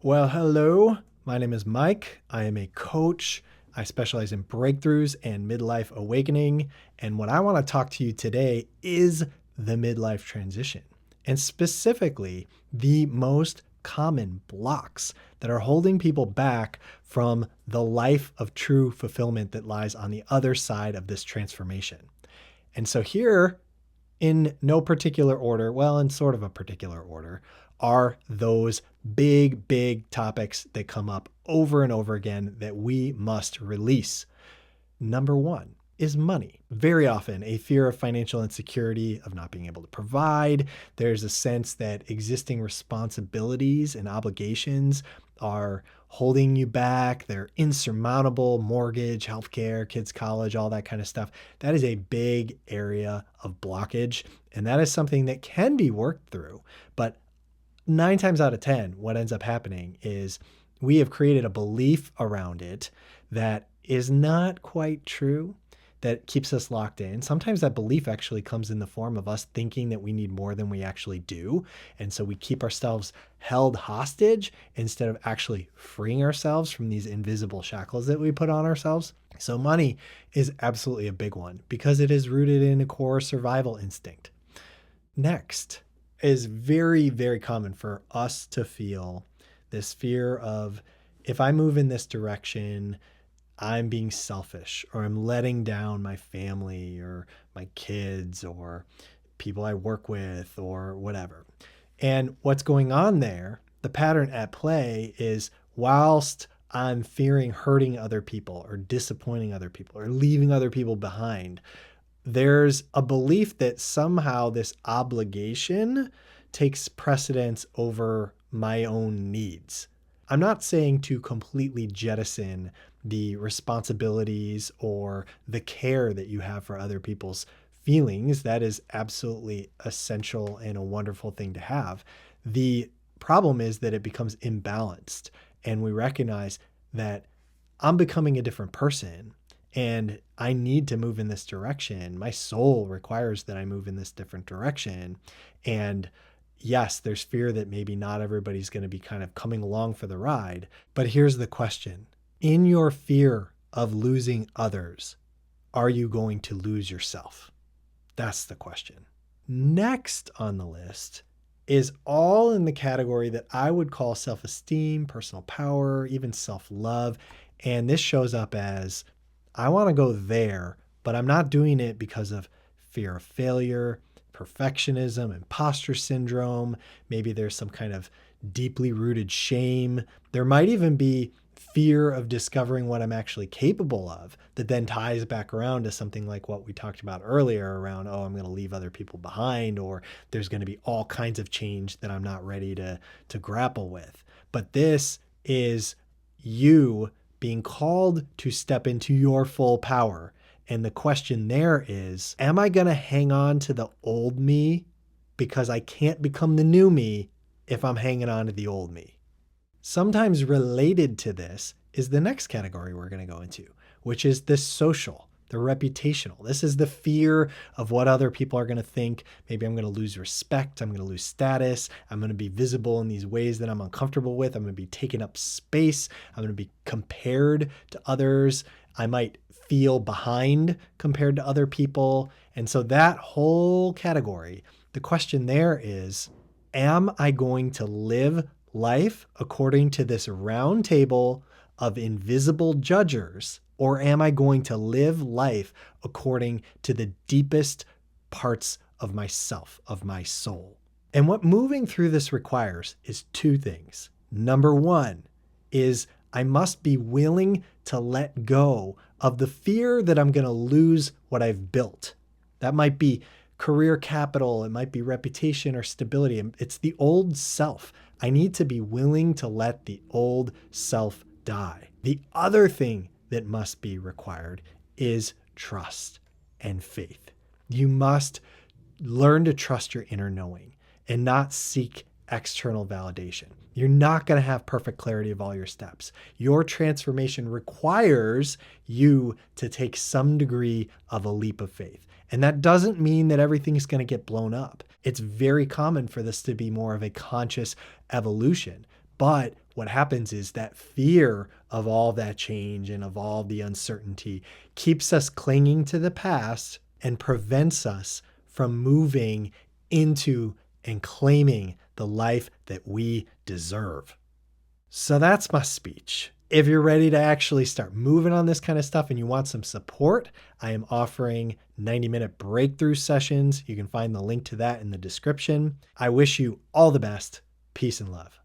Well, hello. My name is Mike. I am a coach. I specialize in breakthroughs and midlife awakening. And what I want to talk to you today is the midlife transition, and specifically the most common blocks that are holding people back from the life of true fulfillment that lies on the other side of this transformation. And so here, in no particular order, well, in sort of a particular order, are those big topics that come up over and over again that we must release. Number one is money. Very often, a fear of financial insecurity, of not being able to provide. There's a sense that existing responsibilities and obligations are holding you back. They're insurmountable: mortgage, healthcare, kids' college, all that kind of stuff. That is a big area of blockage. And that is something that can be worked through. But 9 times out of 10, what ends up happening is we have created a belief around it that is not quite true, that keeps us locked in. Sometimes that belief actually comes in the form of us thinking that we need more than we actually do. And so we keep ourselves held hostage instead of actually freeing ourselves from these invisible shackles that we put on ourselves. So money is absolutely a big one because it is rooted in a core survival instinct. Next is very common for us to feel this fear of, if I move in this direction, I'm being selfish, or I'm letting down my family or my kids or people I work with or whatever. And what's going on there, the pattern at play is, whilst I'm fearing hurting other people or disappointing other people or leaving other people behind, there's a belief that somehow this obligation takes precedence over my own needs. I'm not saying to completely jettison the responsibilities or the care that you have for other people's feelings. That is absolutely essential and a wonderful thing to have. The problem is that it becomes imbalanced, and we recognize that I'm becoming a different person and I need to move in this direction. My soul requires that I move in this different direction. And yes, there's fear that maybe not everybody's going to be kind of coming along for the ride. But here's the question. In your fear of losing others, are you going to lose yourself? That's the question. Next on the list is all in the category that I would call self-esteem, personal power, even self-love. And this shows up as, I want to go there, but I'm not doing it because of fear of failure, perfectionism, imposter syndrome. Maybe there's some kind of deeply rooted shame. There might even be fear of discovering what I'm actually capable of, that then ties back around to something like what we talked about earlier around, oh, I'm going to leave other people behind, or there's going to be all kinds of change that I'm not ready to grapple with. But this is you being called to step into your full power. And the question there is, am I going to hang on to the old me because I can't become the new me if I'm hanging on to the old me? Sometimes related to this is the next category we're going to go into, which is the social, the reputational. This is the fear of what other people are going to think. Maybe I'm going to lose respect. I'm going to lose status. I'm going to be visible in these ways that I'm uncomfortable with. I'm going to be taking up space. I'm going to be compared to others. I might feel behind compared to other people. And so that whole category, the question there is, am I going to live life according to this round table of invisible judgers, or am I going to live life according to the deepest parts of myself, of my soul? And what moving through this requires is two things. Number one is I must be willing to let go of the fear that I'm going to lose what I've built. That might be career capital, it might be reputation or stability. It's the old self. I need to be willing to let the old self die. The other thing that must be required is trust and faith. You must learn to trust your inner knowing and not seek external validation. You're not going to have perfect clarity of all your steps. Your transformation requires you to take some degree of a leap of faith. And that doesn't mean that everything's going to get blown up. It's very common for this to be more of a conscious evolution. But what happens is that fear of all that change and of all the uncertainty keeps us clinging to the past and prevents us from moving into and claiming the life that we deserve. So that's my speech. If you're ready to actually start moving on this kind of stuff and you want some support, I am offering 90-minute breakthrough sessions. You can find the link to that in the description. I wish you all the best. Peace and love.